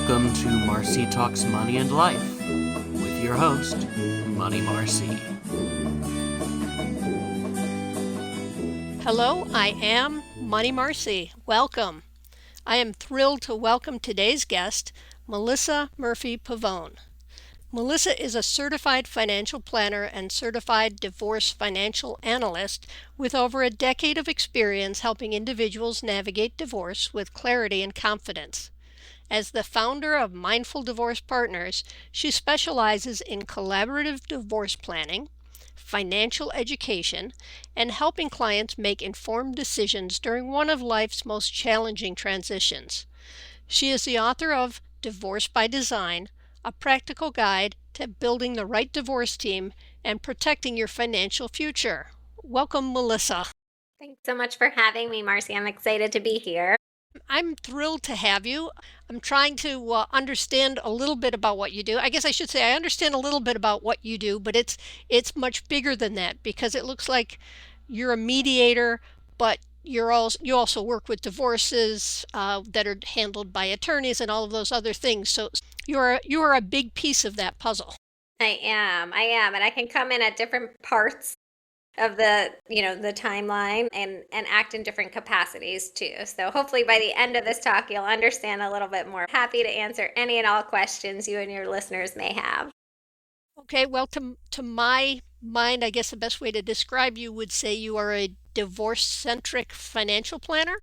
Welcome to Marci Talks Money and Life with your host, Money Marci. Hello, I am Money Marci. Welcome. I am thrilled to welcome today's guest, Melissa Murphy Pavone. Melissa is a certified financial planner and certified divorce financial analyst with over a decade of experience helping individuals navigate divorce with clarity and confidence. As the founder of Mindful Divorce Partners, she specializes in collaborative divorce planning, financial education, and helping clients make informed decisions during one of life's most challenging transitions. She is the author of Divorce by Design, a practical guide to building the right divorce team and protecting your financial future. Welcome, Melissa. Thanks so much for having me, Marci. I'm excited to be here. I'm thrilled to have you. I'm trying to understand a little bit about what you do. I guess I should say I understand a little bit about what you do, but it's much bigger than that because it looks like you're a mediator, but you also work with divorces that are handled by attorneys and all of those other things. So you're a big piece of that puzzle. I am, and I can come in at different parts of the timeline and act in different capacities too. So hopefully by the end of this talk, you'll understand a little bit more. Happy to answer any and all questions you and your listeners may have. Okay, well, to my mind, I guess the best way to describe you would say you are a divorce-centric financial planner.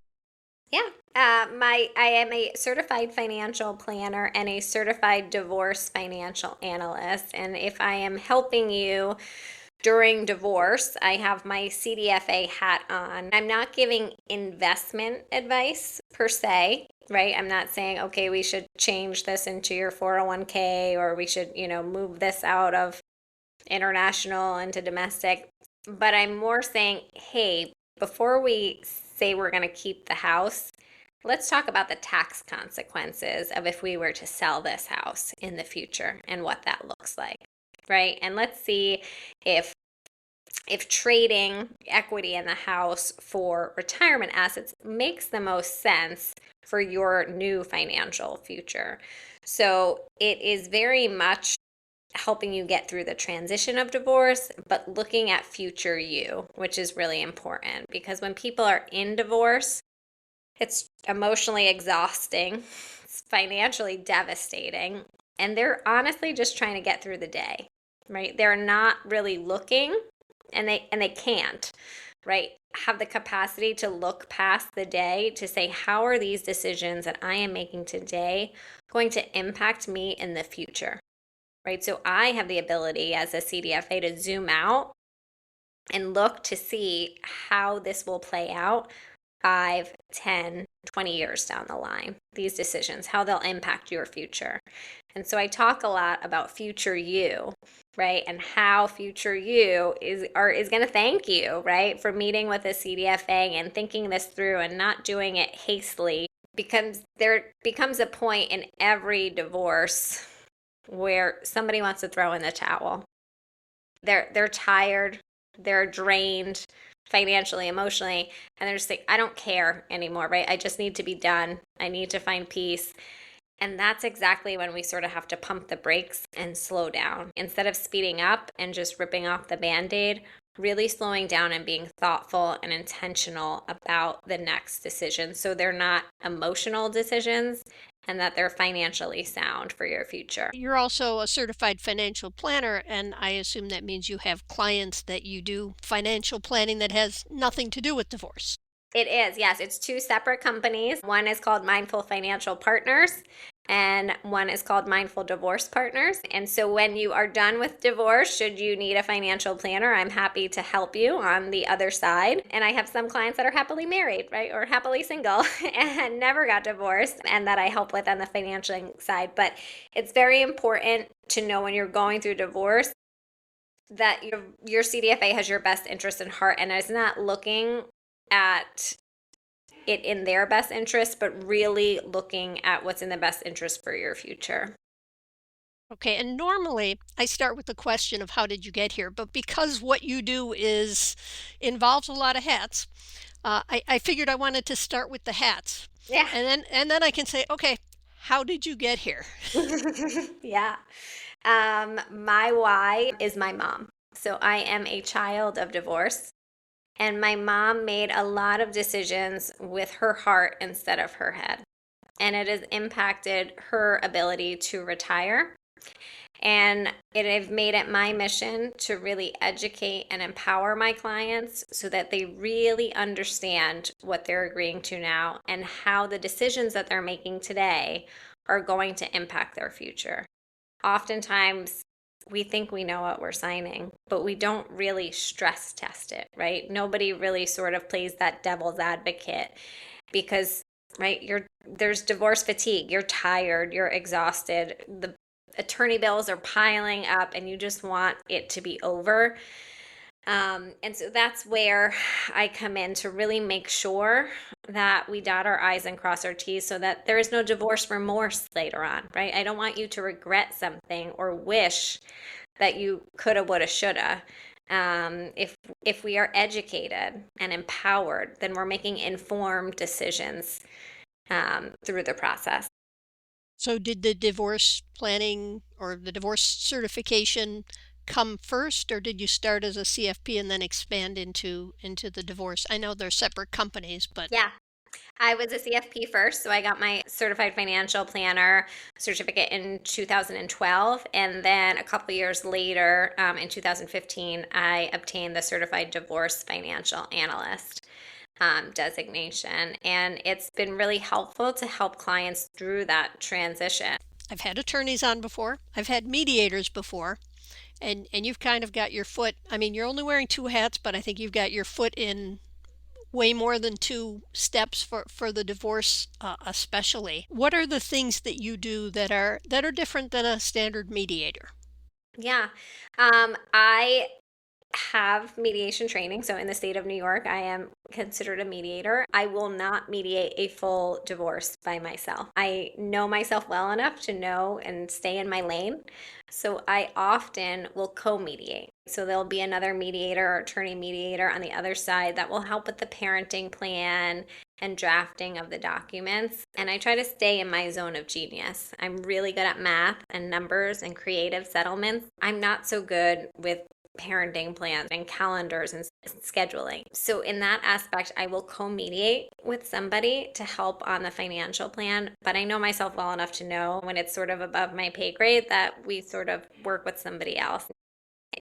Yeah, I am a certified financial planner and a certified divorce financial analyst. And if I am helping you during divorce, I have my CDFA hat on. I'm not giving investment advice per se, right? I'm not saying, okay, we should change this into your 401k or we should, move this out of international into domestic. But I'm more saying, hey, before we say we're going to keep the house, let's talk about the tax consequences of if we were to sell this house in the future and what that looks like, right? And let's see if trading equity in the house for retirement assets makes the most sense for your new financial future. So it is very much helping you get through the transition of divorce, but looking at future you, which is really important because when people are in divorce, it's emotionally exhausting, it's financially devastating, and they're honestly just trying to get through the day, right? They're not really looking and they can't, right, have the capacity to look past the day to say, how are these decisions that I am making today going to impact me in the future, right? So I have the ability as a CDFA to zoom out and look to see how this will play out 5, 10, 20 years down the line, these decisions, how they'll impact your future. And so I talk a lot about future you, right? And how future you is going to thank you, right? For meeting with a CDFA and thinking this through and not doing it hastily, because there becomes a point in every divorce where somebody wants to throw in the towel. They're tired, they're drained financially, emotionally, and they're just like, I don't care anymore, right? I just need to be done. I need to find peace. And that's exactly when we sort of have to pump the brakes and slow down. Instead of speeding up and just ripping off the Band-Aid, really slowing down and being thoughtful and intentional about the next decision. So they're not emotional decisions and that they're financially sound for your future. You're also a certified financial planner, and I assume that means you have clients that you do financial planning that has nothing to do with divorce. It is, yes. It's two separate companies. One is called Mindful Financial Partners, and one is called Mindful Divorce Partners. And so when you are done with divorce, should you need a financial planner, I'm happy to help you on the other side. And I have some clients that are happily married, right, or happily single and never got divorced, and that I help with on the financial side. But it's very important to know when you're going through divorce that your CDFA has your best interest in heart and is not looking at it in their best interest, but really looking at what's in the best interest for your future. Okay, and normally I start with the question of how did you get here, but because what you do involves a lot of hats, I figured I wanted to start with the hats. Yeah. And then I can say, okay, How did you get here? Yeah. My why is my mom. So I am a child of divorce, and my mom made a lot of decisions with her heart instead of her head. And it has impacted her ability to retire. And it has made it my mission to really educate and empower my clients so that they really understand what they're agreeing to now and how the decisions that they're making today are going to impact their future. Oftentimes, we think we know what we're signing, but we don't really stress test it, right? Nobody really sort of plays that devil's advocate because, right, there's divorce fatigue. You're tired, you're exhausted, the attorney bills are piling up, and you just want it to be over. And so that's where I come in to really make sure that we dot our I's and cross our T's so that there is no divorce remorse later on, right? I don't want you to regret something or wish that you coulda, woulda, shoulda. If we are educated and empowered, then we're making informed decisions through the process. So did the divorce planning or the divorce certification come first, or did you start as a CFP and then expand into the divorce? I know they're separate companies, but Yeah, I was a CFP first, so I got my certified financial planner certificate in 2012. And then a couple years later, in 2015, I obtained the certified divorce financial analyst designation. And it's been really helpful to help clients through that transition. I've had attorneys on before. I've had mediators before. And you've kind of got your foot, I mean, you're only wearing two hats, but I think you've got your foot in way more than two steps for the divorce, especially. What are the things that you do that are different than a standard mediator? Yeah. I have mediation training. So in the state of New York, I am considered a mediator. I will not mediate a full divorce by myself. I know myself well enough to know and stay in my lane. So I often will co-mediate. So there'll be another mediator or attorney mediator on the other side that will help with the parenting plan and drafting of the documents. And I try to stay in my zone of genius. I'm really good at math and numbers and creative settlements. I'm not so good with parenting plans and calendars and scheduling. So in that aspect, I will co-mediate with somebody to help on the financial plan, but I know myself well enough to know when it's sort of above my pay grade that we sort of work with somebody else.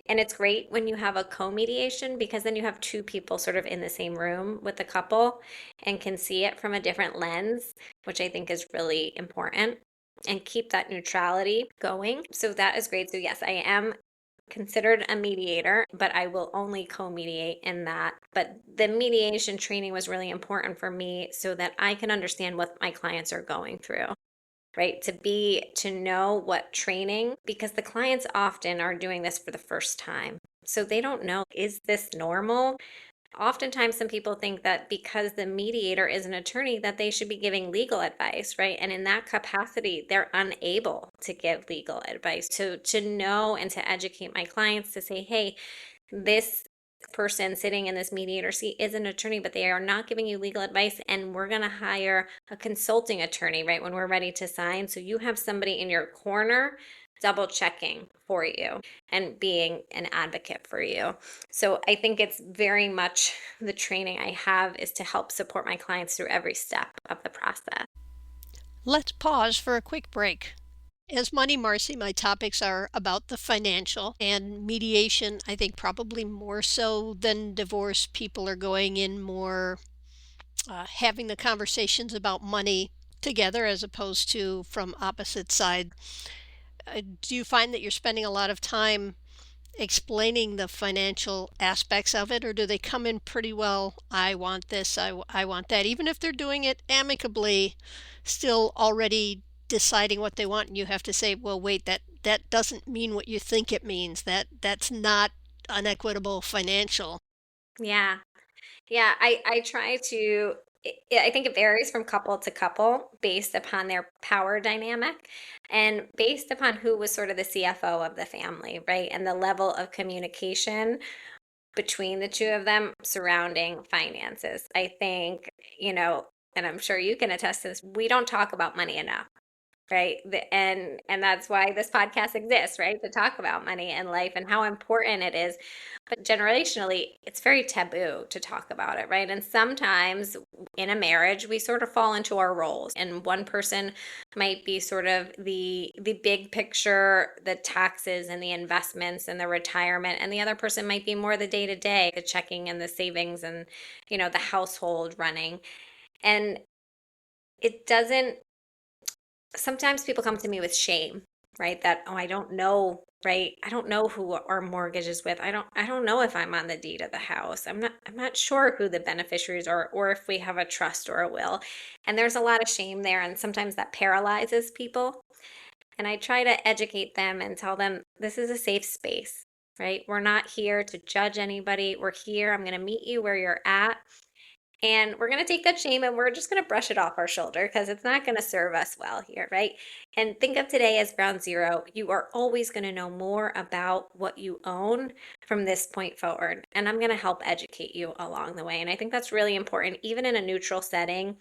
And it's great when you have a co-mediation because then you have two people sort of in the same room with the couple and can see it from a different lens, which I think is really important, and keep that neutrality going. So that is great. So yes, I am considered a mediator, but I will only co-mediate in that. But the mediation training was really important for me so that I can understand what my clients are going through, right? To know what training, because the clients often are doing this for the first time. So they don't know, is this normal? Oftentimes some people think that because the mediator is an attorney that they should be giving legal advice, right? And in that capacity they're unable to give legal advice. So to know and to educate my clients to say, hey, this person sitting in this mediator seat is an attorney, but they are not giving you legal advice, and we're going to hire a consulting attorney right when we're ready to sign, so you have somebody in your corner double checking for you and being an advocate for you. So I think it's very much the training I have is to help support my clients through every step of the process. Let's pause for a quick break. As Money Marcy, my topics are about the financial and mediation. I think probably more so than divorce. People are going in more having the conversations about money together as opposed to from opposite sides. Do you find that you're spending a lot of time explaining the financial aspects of it, or do they come in pretty well, I want this, I want that, even if they're doing it amicably, still already deciding what they want, and you have to say, well, wait, that doesn't mean what you think it means, that's not an equitable financial. Yeah. Yeah, I try to, I think it varies from couple to couple based upon their power dynamic and based upon who was sort of the CFO of the family, right? And the level of communication between the two of them surrounding finances. I think, and I'm sure you can attest to this, we don't talk about money enough. right? And that's why this podcast exists, right? To talk about money and life and how important it is. But generationally, it's very taboo to talk about it, right? And sometimes in a marriage, we sort of fall into our roles, and one person might be sort of the big picture, the taxes and the investments and the retirement, and the other person might be more the day to day, the checking and the savings and the household running. And it doesn't sometimes people come to me with shame, right? That, oh, I don't know, right? I don't know who our mortgage is with. I don't know if I'm on the deed of the house. I'm not sure who the beneficiaries are or if we have a trust or a will. And there's a lot of shame there, and sometimes that paralyzes people. And I try to educate them and tell them this is a safe space, right? We're not here to judge anybody. We're here. I'm going to meet you where you're at. And we're going to take that shame and we're just going to brush it off our shoulder because it's not going to serve us well here, right? And think of today as ground zero. You are always going to know more about what you own from this point forward. And I'm going to help educate you along the way. And I think that's really important, even in a neutral setting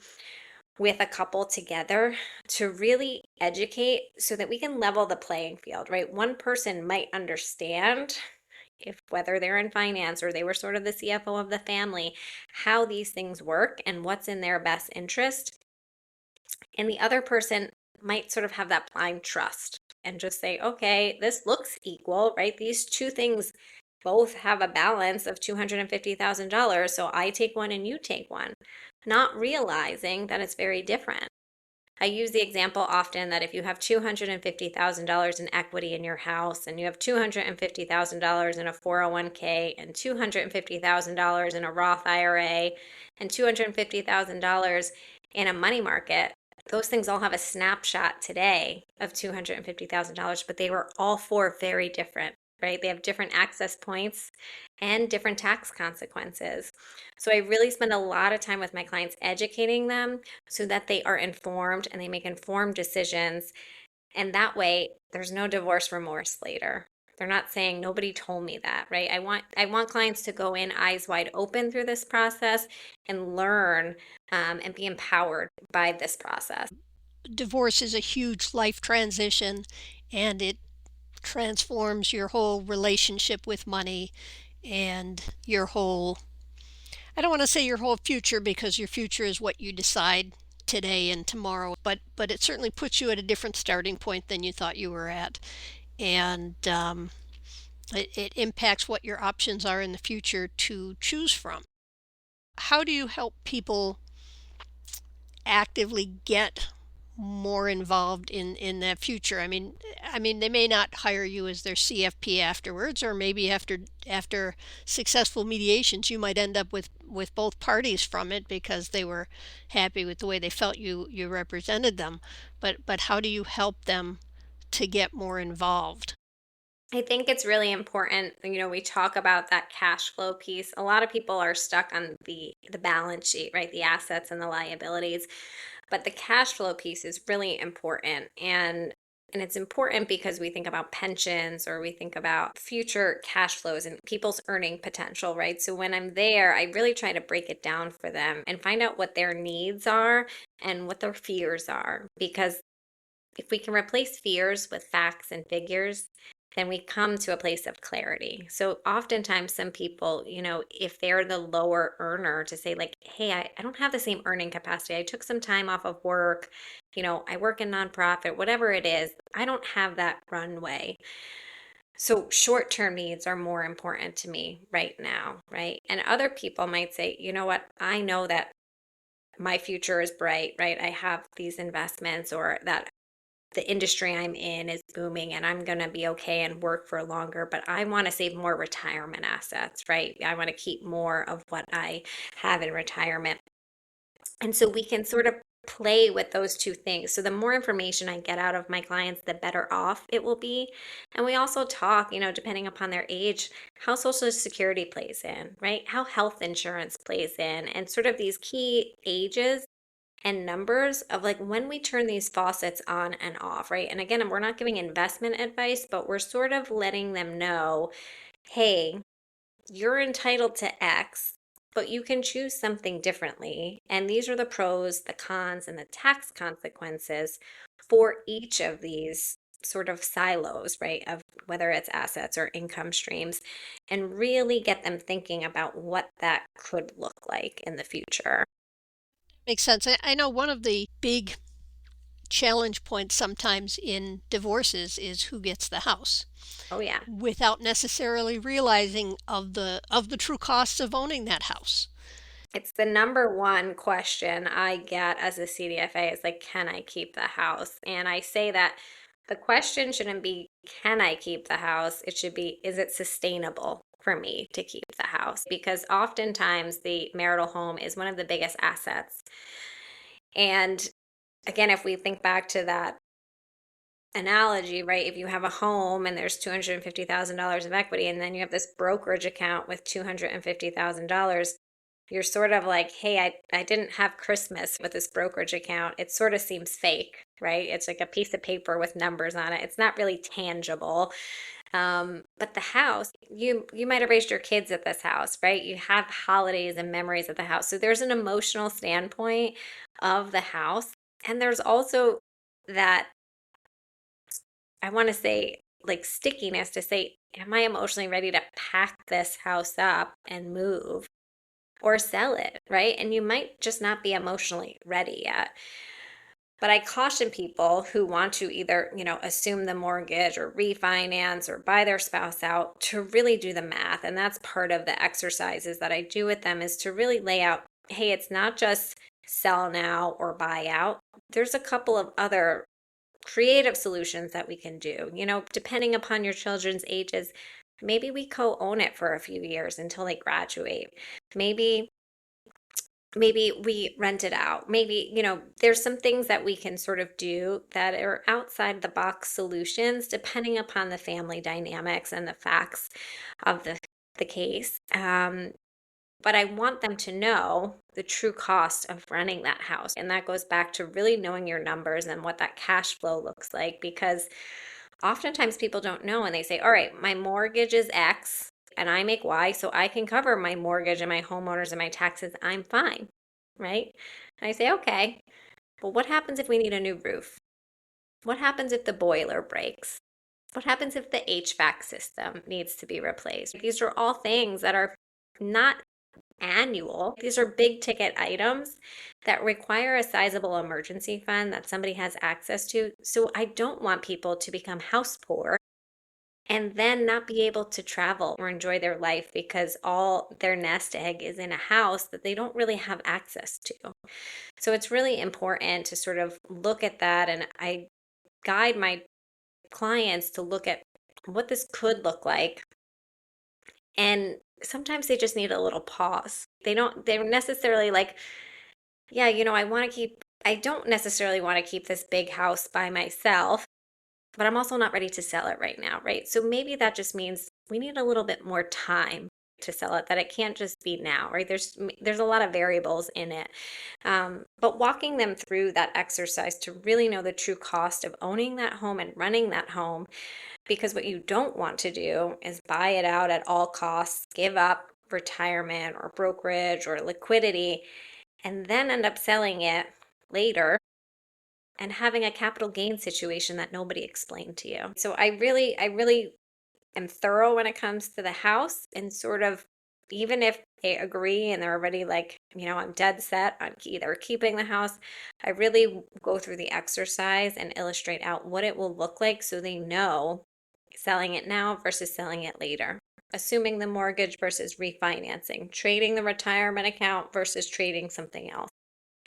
with a couple together, to really educate so that we can level the playing field, right? One person might understand, if whether they're in finance or they were sort of the CFO of the family, how these things work and what's in their best interest. And the other person might sort of have that blind trust and just say, okay, this looks equal, right? These two things both have a balance of $250,000. So I take one and you take one, not realizing that it's very different. I use the example often that if you have $250,000 in equity in your house and you have $250,000 in a 401k and $250,000 in a Roth IRA and $250,000 in a money market, those things all have a snapshot today of $250,000, but they were all four very different, right? They have different access points and different tax consequences. So I really spend a lot of time with my clients educating them so that they are informed and they make informed decisions. And that way, there's no divorce remorse later. They're not saying nobody told me that, right? I want clients to go in eyes wide open through this process and learn and be empowered by this process. Divorce is a huge life transition, and it transforms your whole relationship with money and your whole, I don't want to say your whole future, because your future is what you decide today and tomorrow, but it certainly puts you at a different starting point than you thought you were at. And it impacts what your options are in the future to choose from. How do you help people actively get more involved in that future? I mean they may not hire you as their CFP afterwards, or maybe after successful mediations you might end up with both parties from it because they were happy with the way they felt you represented them. But how do you help them to get more involved? I think it's really important, we talk about that cash flow piece. A lot of people are stuck on the balance sheet, right? The assets and the liabilities. But the cash flow piece is really important. And it's important because we think about pensions or we think about future cash flows and people's earning potential, right? So when I'm there, I really try to break it down for them and find out what their needs are and what their fears are. Because if we can replace fears with facts and figures, then we come to a place of clarity. So oftentimes some people, if they're the lower earner, to say like, hey, I don't have the same earning capacity. I took some time off of work, I work in nonprofit, whatever it is, I don't have that runway. So short-term needs are more important to me right now, right? And other people might say, you know what, I know that my future is bright, right? I have these investments, or that the industry I'm in is booming and I'm going to be okay and work for longer, but I want to save more retirement assets, right? I want to keep more of what I have in retirement. And so we can sort of play with those two things. So the more information I get out of my clients, the better off it will be. And we also talk, depending upon their age, how Social Security plays in, right? How health insurance plays in, and sort of these key ages and numbers of like when we turn these faucets on and off, right? And again, we're not giving investment advice, but we're sort of letting them know, hey, you're entitled to X, but you can choose something differently. And these are the pros, the cons, and the tax consequences for each of these sort of silos, right, of whether it's assets or income streams, and really get them thinking about what that could look like in the future. Makes sense. I know one of the big challenge points sometimes in divorces is who gets the house, Oh, yeah. without necessarily realizing of the true costs of owning that house. It's the number one question I get as a CDFA is like, can I keep the house? And I say that the question shouldn't be, can I keep the house? It should be, is it sustainable for me to keep the house? Because oftentimes the marital home is one of the biggest assets. And again, if we think back to that analogy, right? If you have a home and there's $250,000 of equity, and then you have this brokerage account with $250,000, you're sort of like, hey, I didn't have Christmas with this brokerage account. It sort of seems fake, right? It's like a piece of paper with numbers on it. It's not really tangible. But the house, you might have raised your kids at this house, right? You have holidays and memories at the house. So there's an emotional standpoint of the house. And there's also that, I want to say, like stickiness to say, am I emotionally ready to pack this house up and move or sell it, right? And you might just not be emotionally ready yet. But I caution people who want to either, assume the mortgage or refinance or buy their spouse out to really do the math. And that's part of the exercises that I do with them, is to really lay out, hey, it's not just sell now or buy out. There's a couple of other creative solutions that we can do, depending upon your children's ages. Maybe we co-own it for a few years until they graduate. Maybe we rent it out. Maybe, there's some things that we can sort of do that are outside the box solutions, depending upon the family dynamics and the facts of the case. But I want them to know the true cost of running that house. And that goes back to really knowing your numbers and what that cash flow looks like, because oftentimes people don't know, and they say, all right, my mortgage is X and I make Y, so I can cover my mortgage and my homeowners and my taxes. I'm fine, right? And I say, okay, well, what happens if we need a new roof? What happens if the boiler breaks? What happens if the HVAC system needs to be replaced? These are all things that are not annual. These are big ticket items that require a sizable emergency fund that somebody has access to. So I don't want people to become house poor and then not be able to travel or enjoy their life because all their nest egg is in a house that they don't really have access to. So it's really important to sort of look at that. And I guide my clients to look at what this could look like. And sometimes they just need a little pause. They're necessarily like, yeah, I don't necessarily want to keep this big house by myself, but I'm also not ready to sell it right now, right? So maybe that just means we need a little bit more time to sell it, that it can't just be now, right? There's a lot of variables in it. But walking them through that exercise to really know the true cost of owning that home and running that home, because what you don't want to do is buy it out at all costs, give up retirement or brokerage or liquidity, and then end up selling it later and having a capital gain situation that nobody explained to you. So I really am thorough when it comes to the house, and sort of, even if they agree and they're already like, I'm dead set on either keeping the house, I really go through the exercise and illustrate out what it will look like so they know selling it now versus selling it later, assuming the mortgage versus refinancing, trading the retirement account versus trading something else,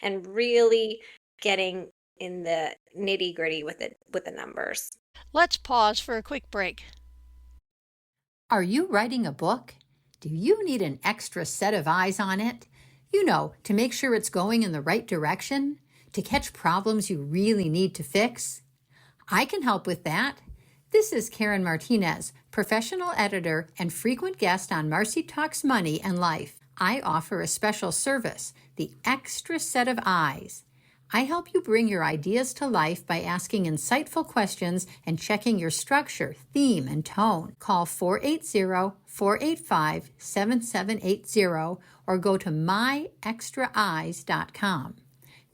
and really getting in the nitty gritty with the numbers. Let's pause for a quick break. Are you writing a book? Do you need an extra set of eyes on it? To make sure it's going in the right direction, to catch problems you really need to fix? I can help with that. This is Karen Martinez, professional editor and frequent guest on Marci Talks Money and Life. I offer a special service, the extra set of eyes. I help you bring your ideas to life by asking insightful questions and checking your structure, theme, and tone. Call 480-485-7780 or go to myextraeyes.com.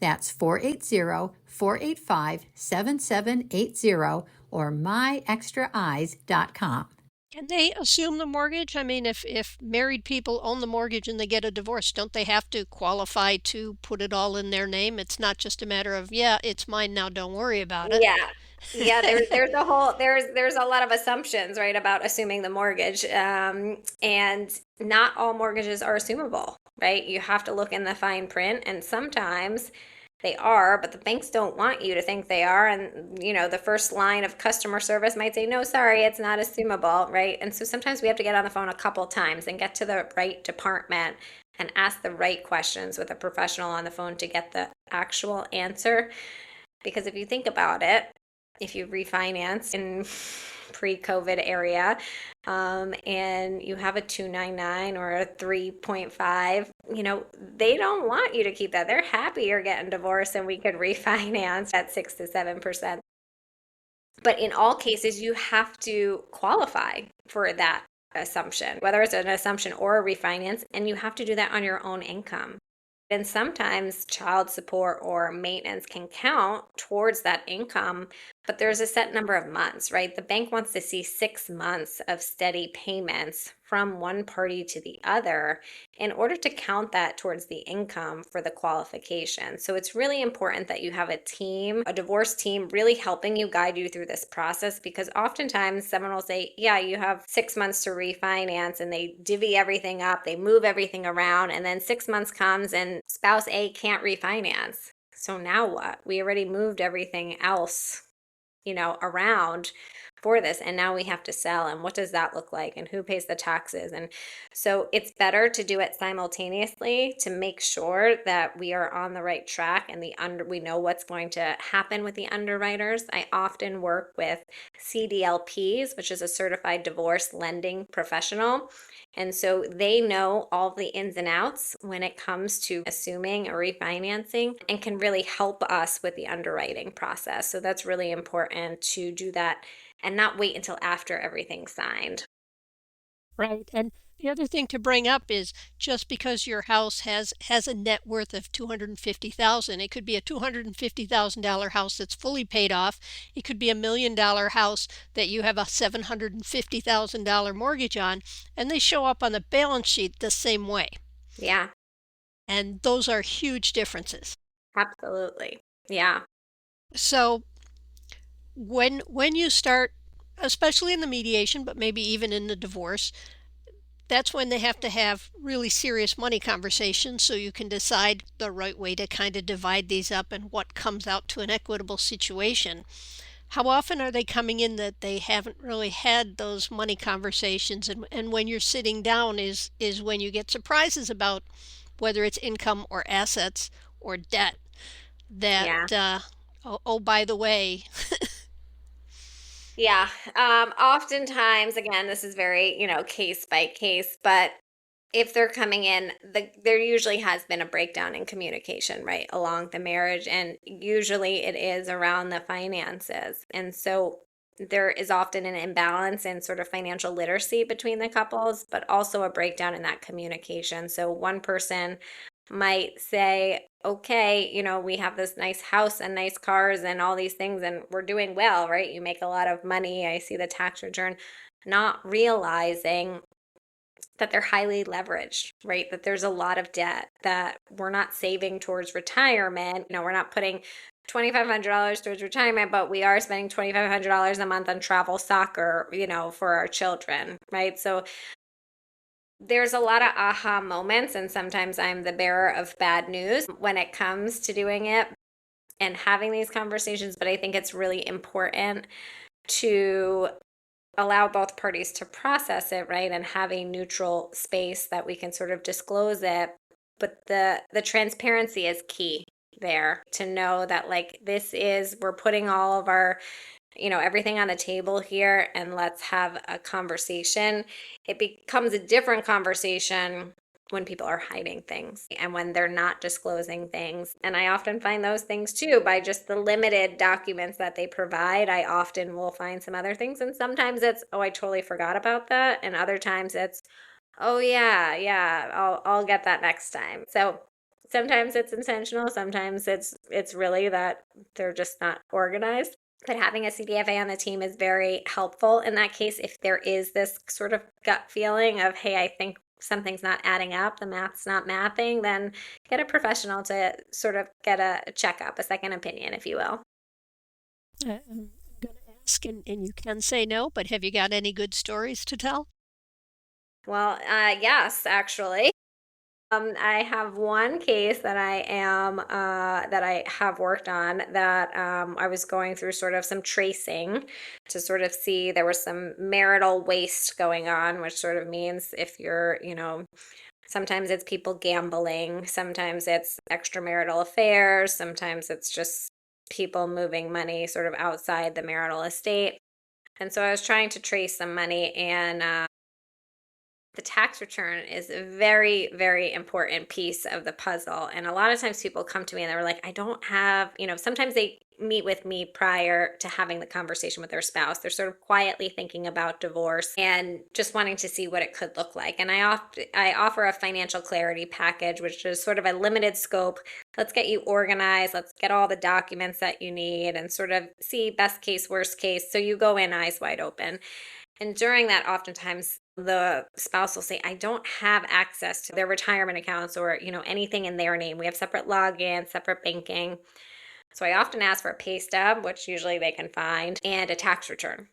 That's 480-485-7780 or myextraeyes.com. Can they assume the mortgage? I mean, if married people own the mortgage and they get a divorce, don't they have to qualify to put it all in their name? It's not just a matter of, yeah, it's mine now, don't worry about it. Yeah. Yeah, there's a lot of assumptions, right, about assuming the mortgage. And not all mortgages are assumable, right? You have to look in the fine print, and sometimes they are, but the banks don't want you to think they are. And, the first line of customer service might say, no, sorry, it's not assumable, right? And so sometimes we have to get on the phone a couple times and get to the right department and ask the right questions with a professional on the phone to get the actual answer. Because if you think about it, if you refinance in pre-COVID area, and you have a 299 or a 3.5, they don't want you to keep that. They're happy you're getting divorced and we could refinance at 6 to 7%. But in all cases, you have to qualify for that assumption, whether it's an assumption or a refinance, and you have to do that on your own income. And sometimes child support or maintenance can count towards that income, but there's a set number of months, right? The bank wants to see 6 months of steady payments from one party to the other in order to count that towards the income for the qualification. So it's really important that you have a team, a divorce team, really helping you, guide you through this process, because oftentimes someone will say, yeah, you have 6 months to refinance, and they divvy everything up, they move everything around, and then 6 months comes and spouse A can't refinance. So now what? We already moved everything else, around for this, and now we have to sell, and what does that look like, and who pays the taxes? And so it's better to do it simultaneously to make sure that we are on the right track, and we know what's going to happen with the underwriters. I often work with CDLPs, which is a certified divorce lending professional. And so they know all the ins and outs when it comes to assuming or refinancing, and can really help us with the underwriting process. So that's really important to do that and not wait until after everything's signed. Right. And the other thing to bring up is, just because your house has a net worth of $250,000, it could be a $250,000 house that's fully paid off. It could be a $1 million house that you have a $750,000 mortgage on, and they show up on the balance sheet the same way. Yeah, And those are huge differences. absolutely. Yeah. So when you start, especially in the mediation, but maybe even in the divorce, that's when they have to have really serious money conversations, so you can decide the right way to kind of divide these up and what comes out to an equitable situation. How often are they coming in that they haven't really had those money conversations, and when you're sitting down is when you get surprises about whether it's income or assets or debt that Yeah. oh, by the way. Yeah. Oftentimes, again, this is very, case by case, but if they're coming in, there usually has been a breakdown in communication, right, along the marriage, and usually it is around the finances. And so there is often an imbalance in sort of financial literacy between the couples, but also a breakdown in that communication. So one person might say, okay, we have this nice house and nice cars and all these things, and we're doing well, right? You make a lot of money. I see the tax return, not realizing that they're highly leveraged, right? That there's a lot of debt, that we're not saving towards retirement. We're not putting $2,500 towards retirement, but we are spending $2,500 a month on travel, soccer, for our children, right? So there's a lot of aha moments, and sometimes I'm the bearer of bad news when it comes to doing it and having these conversations. But I think it's really important to allow both parties to process it, right, and have a neutral space that we can sort of disclose it. But the transparency is key there, to know that, like, we're putting all of our everything on the table here, and let's have a conversation. It becomes a different conversation when people are hiding things and when they're not disclosing things. And I often find those things too by just the limited documents that they provide. I often will find some other things, and sometimes it's, oh, I totally forgot about that, and other times it's, oh yeah, I'll get that next time. So Sometimes it's intentional, sometimes it's really that they're just not organized. But having a CDFA on the team is very helpful in that case if there is this sort of gut feeling of, hey, I think something's not adding up, the math's not mathing, then get a professional to sort of get a checkup, a second opinion, if you will. I'm going to ask, and you can say no, but have you got any good stories to tell? Well, yes, actually. I have one case that that I have worked on that I was going through sort of some tracing to sort of see there was some marital waste going on, which sort of means if you're, sometimes it's people gambling, sometimes it's extramarital affairs, sometimes it's just people moving money sort of outside the marital estate. And so I was trying to trace some money, and the tax return is a very, very important piece of the puzzle. And a lot of times people come to me and they're like, I don't have, sometimes they meet with me prior to having the conversation with their spouse. They're sort of quietly thinking about divorce and just wanting to see what it could look like. And I offer a financial clarity package, which is sort of a limited scope. Let's get you organized. Let's get all the documents that you need and sort of see best case, worst case. So you go in eyes wide open. And during that, oftentimes the spouse will say, I don't have access to their retirement accounts or, anything in their name. We have separate logins, separate banking. So I often ask for a pay stub, which usually they can find, and a tax return.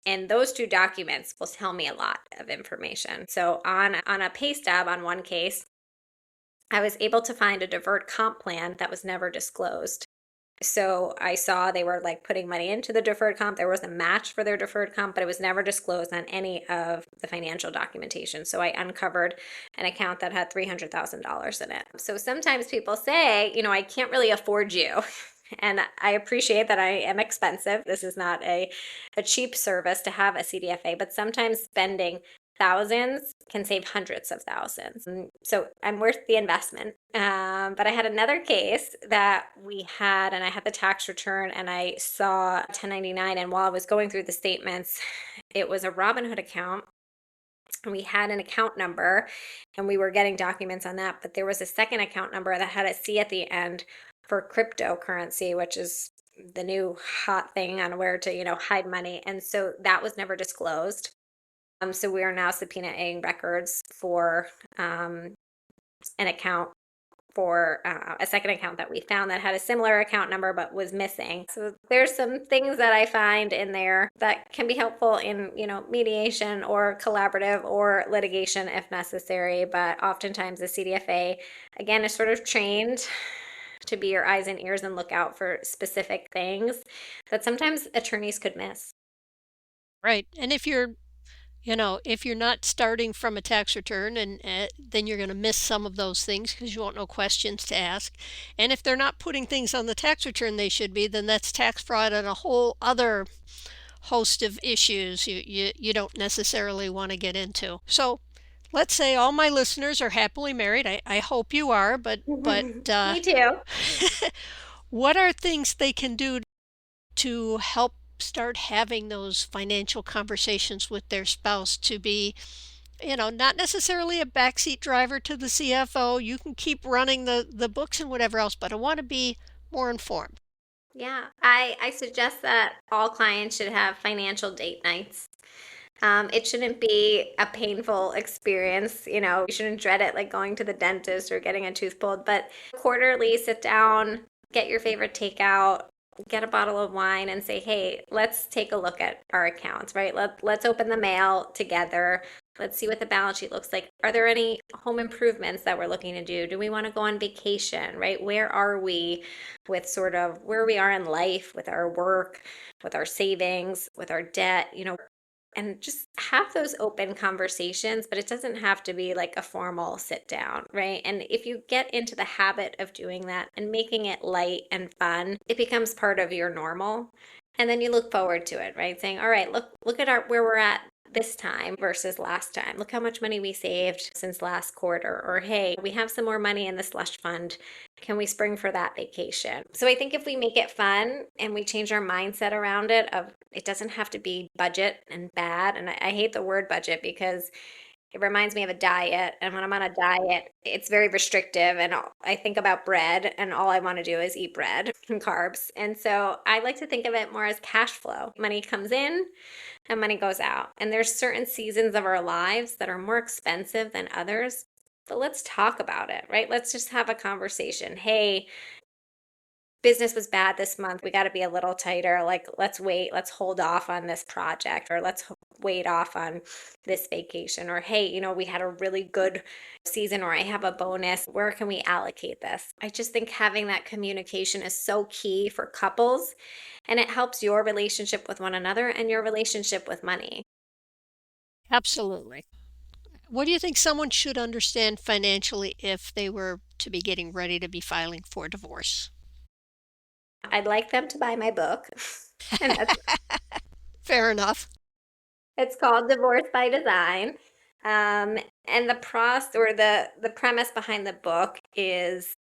And those two documents will tell me a lot of information. So on a pay stub, on one case, I was able to find a deferred comp plan that was never disclosed. So I saw they were like putting money into the deferred comp. There was a match for their deferred comp, but it was never disclosed on any of the financial documentation. So I uncovered an account that had $300,000 in it. So sometimes people say, I can't really afford you. And I appreciate that I am expensive. This is not a cheap service to have a CDFA, but sometimes spending thousands can save hundreds of thousands. So I'm worth the investment. But I had another case that we had, and I had the tax return, and I saw 1099. And while I was going through the statements, it was a Robinhood account. And we had an account number, and we were getting documents on that. But there was a second account number that had a C at the end for cryptocurrency, which is the new hot thing on where to, hide money. And so that was never disclosed. So we are now subpoenaing records for an account for a second account that we found that had a similar account number but was missing. So there's some things that I find in there that can be helpful in, mediation or collaborative or litigation if necessary. But oftentimes the CDFA, again, is sort of trained to be your eyes and ears and look out for specific things that sometimes attorneys could miss. Right. And if you're not starting from a tax return, and then you're going to miss some of those things because you won't know questions to ask. And if they're not putting things on the tax return they should be, then that's tax fraud and a whole other host of issues you don't necessarily want to get into. So let's say all my listeners are happily married. I hope you are, but Me too. what are things they can do to help start having those financial conversations with their spouse to be, not necessarily a backseat driver to the CFO. You can keep running the books and whatever else, but I want to be more informed. Yeah, I suggest that all clients should have financial date nights. It shouldn't be a painful experience. You shouldn't dread it like going to the dentist or getting a tooth pulled, but quarterly sit down, get your favorite takeout, get a bottle of wine and say, hey, let's take a look at our accounts, right? Let's open the mail together. Let's see what the balance sheet looks like. Are there any home improvements that we're looking to do? Do we want to go on vacation, right? Where are we with sort of where we are in life, with our work, with our savings, with our debt, and just have those open conversations, but it doesn't have to be like a formal sit down, right? And if you get into the habit of doing that and making it light and fun, it becomes part of your normal. And then you look forward to it, right? Saying, all right, look at where we're at this time versus last time. Look how much money we saved since last quarter. Or, hey, we have some more money in the slush fund. Can we spring for that vacation? So I think if we make it fun and we change our mindset around it, of it doesn't have to be budget and bad. And I hate the word budget because It reminds me of a diet, and when I'm on a diet, it's very restrictive, and I think about bread, and all I want to do is eat bread and carbs. And so I like to think of it more as cash flow. Money comes in and money goes out. And there's certain seasons of our lives that are more expensive than others. But let's talk about it, right? Let's just have a conversation. Hey, business was bad this month. We got to be a little tighter. Like, let's wait. Let's hold off on this project, or let's wait off on this vacation. Or, hey, we had a really good season, or I have a bonus. Where can we allocate this? I just think having that communication is so key for couples, and it helps your relationship with one another and your relationship with money. Absolutely. What do you think someone should understand financially if they were to be getting ready to be filing for divorce? I'd like them to buy my book. And Fair enough. it's called Divorce by Design. And the premise behind the book is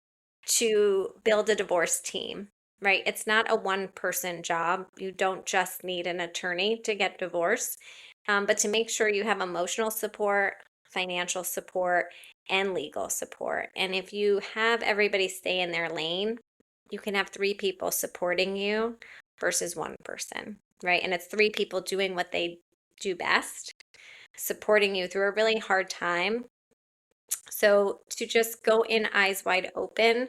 to build a divorce team, right? It's not a one-person job. You don't just need an attorney to get divorced, but to make sure you have emotional support, financial support, and legal support. And if you have everybody stay in their lane, you can have 3 people supporting you versus one person, right? And it's 3 people doing what they do best, supporting you through a really hard time. So to just go in eyes wide open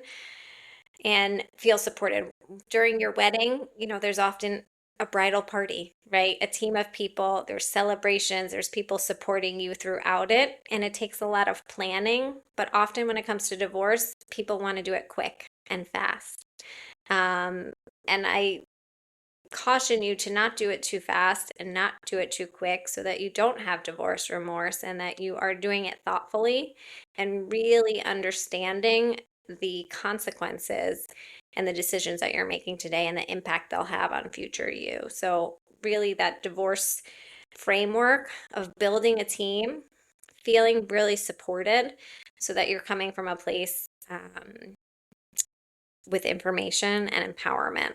and feel supported. During your wedding, there's often a bridal party, right? A team of people, there's celebrations, there's people supporting you throughout it, and it takes a lot of planning. But often when it comes to divorce, people want to do it quick and fast. And I caution you to not do it too fast and not do it too quick, so that you don't have divorce remorse, and that you are doing it thoughtfully and really understanding the consequences and the decisions that you're making today and the impact they'll have on future you. So really, that divorce framework of building a team, feeling really supported, so that you're coming from a place with information and empowerment.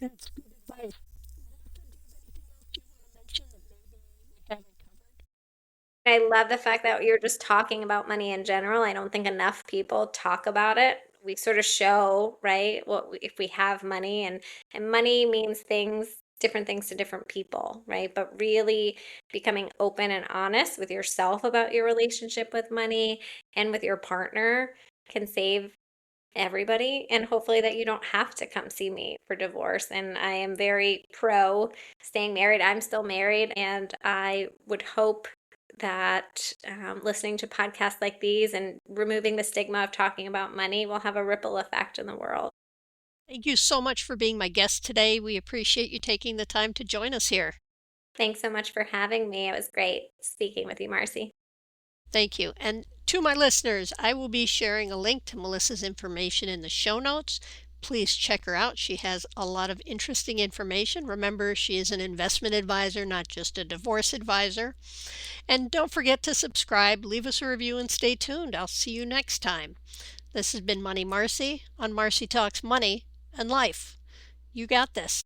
That's good advice. Do you have anything else you want to mention that maybe we haven't covered? I love the fact that you're just talking about money in general. I don't think enough people talk about it. We sort of show, right, if we have money, and money means different things to different people, right? But really becoming open and honest with yourself about your relationship with money and with your partner can save everybody, and hopefully that you don't have to come see me for divorce. And I am very pro staying married. I'm still married, and I would hope that listening to podcasts like these and removing the stigma of talking about money will have a ripple effect in the world. Thank you so much for being my guest today. We appreciate you taking the time to join us here. Thanks so much for having me. It was great speaking with you, Marci. Thank you. And to my listeners, I will be sharing a link to Melissa's information in the show notes. Please check her out. She has a lot of interesting information. Remember, she is an investment advisor, not just a divorce advisor. And don't forget to subscribe, leave us a review, and stay tuned. I'll see you next time. This has been Money Marci on Marci Talks Money and Life. You got this.